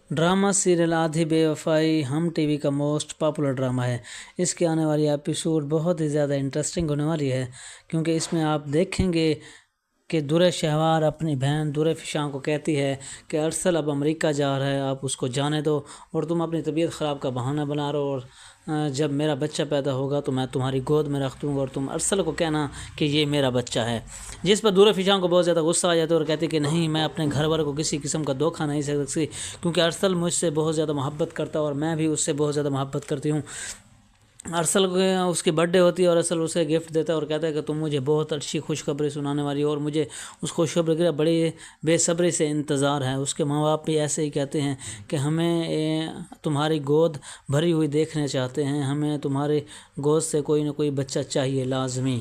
Drama serial آدھی بے وفائی ہم ٹی وی کا موسٹ پاپولر ڈرامہ ہے۔ اس کی آنے والی ایپیسوڈ بہت ہی زیادہ انٹرسٹنگ ہونے والی ہے، کیونکہ اس میں آپ دیکھیں گے کہ درِ شہوار اپنی بہن درِ فشاں کو کہتی ہے کہ ارسل اب امریکہ جا رہا ہے، آپ اس کو جانے دو اور تم اپنی طبیعت خراب کا بہانہ بنا رہو، اور جب میرا بچہ پیدا ہوگا تو میں تمہاری گود میں رکھ دوں گا اور تم ارسل کو کہنا کہ یہ میرا بچہ ہے۔ جس پر درِ فشاں کو بہت زیادہ غصہ آ جاتا ہے اور کہتی کہ نہیں، میں اپنے گھر والوں کو کسی قسم کا دھوکہ نہیں سکتی، کیونکہ ارسل مجھ سے بہت زیادہ محبت کرتا ہے اور میں بھی اس سے بہت زیادہ محبت کرتی ہوں۔ ارسل کو اس کی برتھ ڈے ہوتی ہے اور ارسل اسے گفٹ دیتا ہے اور کہتا ہے کہ تم مجھے بہت اچھی خوشخبری سنانے والی ہو، اور مجھے اس خوشخبری کا بڑی بے صبری سے انتظار ہے۔ اس کے ماں باپ بھی ایسے ہی کہتے ہیں کہ ہمیں تمہاری گود بھری ہوئی دیکھنا چاہتے ہیں، ہمیں تمہاری گود سے کوئی نہ کوئی بچہ چاہیے لازمی۔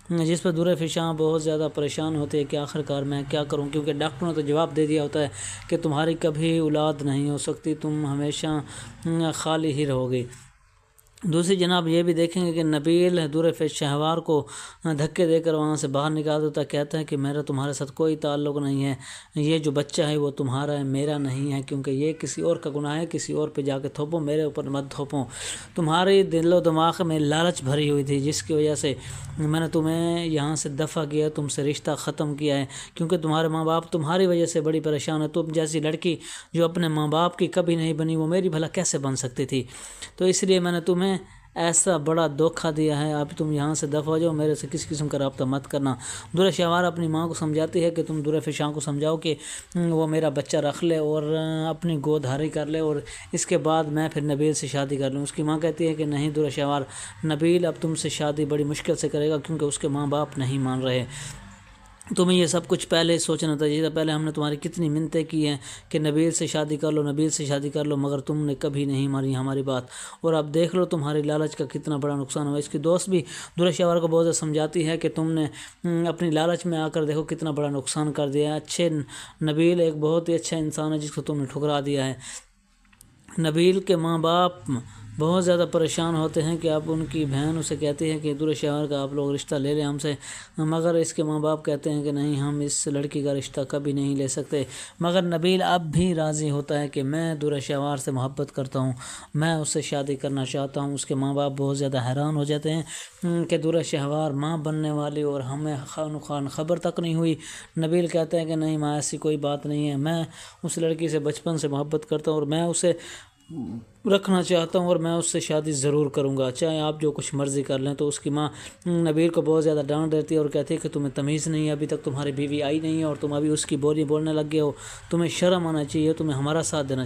جس پر درِ فشاں بہت زیادہ پریشان ہوتے ہیں کہ آخر کار میں کیا کروں، کیونکہ ڈاکٹروں نے تو جواب دے دیا ہوتا ہے کہ تمہاری کبھی اولاد نہیں ہو سکتی، تم ہمیشہ خالی ہی رہو گی۔ دوسری جناب یہ بھی دیکھیں گے کہ نبیل درِ شہوار کو دھکے دے کر وہاں سے باہر نکال دیتا ہے، کہتا ہے کہ میرا تمہارے ساتھ کوئی تعلق نہیں ہے، یہ جو بچہ ہے وہ تمہارا ہے، میرا نہیں ہے، کیونکہ یہ کسی اور کا گناہ ہے، کسی اور پہ جا کے تھوپو، میرے اوپر مت تھوپو۔ تمہاری دل و دماغ میں لالچ بھری ہوئی تھی، جس کی وجہ سے میں نے تمہیں یہاں سے دفع کیا، تم سے رشتہ ختم کیا ہے، کیونکہ تمہارے ماں باپ تمہاری وجہ سے بڑی پریشان ہے۔ تم جیسی لڑکی جو اپنے ماں باپ کی کبھی نہیں بنی، وہ میری بھلا کیسے بن سکتی تھی؟ تو اس لیے میں نے تمہیں ایسا بڑا دھوکہ دیا ہے، اب تم یہاں سے دفع ہو جاؤ، میرے سے کسی قسم کا رابطہ مت کرنا۔ درِ شہوار اپنی ماں کو سمجھاتی ہے کہ تم درِ فشاں کو سمجھاؤ کہ وہ میرا بچہ رکھ لے اور اپنی گود ہاری کر لے، اور اس کے بعد میں پھر نبیل سے شادی کر لوں۔ اس کی ماں کہتی ہے کہ نہیں درِ شہوار، نبیل اب تم سے شادی بڑی مشکل سے کرے گا، کیونکہ اس کے ماں باپ نہیں مان رہے۔ تمہیں یہ سب کچھ پہلے سوچنا چاہیے، پہلے ہم نے تمہاری کتنی منتیں کی ہیں کہ نبیل سے شادی کر لو، نبیل سے شادی کر لو، مگر تم نے کبھی نہیں مانی ہماری بات، اور اب دیکھ لو تمہاری لالچ کا کتنا بڑا نقصان ہوا۔ اس کی دوست بھی درِ شہوار کو بہت زیادہ سمجھاتی ہے کہ تم نے اپنی لالچ میں آ کر دیکھو کتنا بڑا نقصان کر دیا ہے، اچھے نبیل ایک بہت ہی اچھا انسان ہے جس کو تم نے ٹھکرا دیا ہے۔ نبیل کے ماں باپ بہت زیادہ پریشان ہوتے ہیں کہ اب ان کی بہن اسے کہتی ہے کہ درِ شہوار کا آپ لوگ رشتہ لے لیں ہم سے، مگر اس کے ماں باپ کہتے ہیں کہ نہیں، ہم اس لڑکی کا رشتہ کبھی نہیں لے سکتے۔ مگر نبیل اب بھی راضی ہوتا ہے کہ میں درِ شہوار سے محبت کرتا ہوں، میں اس سے شادی کرنا چاہتا ہوں۔ اس کے ماں باپ بہت زیادہ حیران ہو جاتے ہیں کہ درِ شہوار ماں بننے والی اور ہمیں خان خبر تک نہیں ہوئی۔ نبیل کہتا ہے کہ نہیں ماں، ایسی کوئی بات نہیں ہے، میں اس لڑکی سے بچپن سے محبت کرتا ہوں اور میں اسے رکھنا چاہتا ہوں اور میں اس سے شادی ضرور کروں گا، چاہے آپ جو کچھ مرضی کر لیں۔ تو اس کی ماں نبیل کو بہت زیادہ ڈانٹ دیتی ہے اور کہتی ہے کہ تمہیں تمیز نہیں ہے، ابھی تک تمہاری بیوی آئی نہیں ہے اور تم ابھی اس کی بولی بولنے لگ گئے ہو، تمہیں شرم آنا چاہیے، تمہیں ہمارا ساتھ دینا چاہیے۔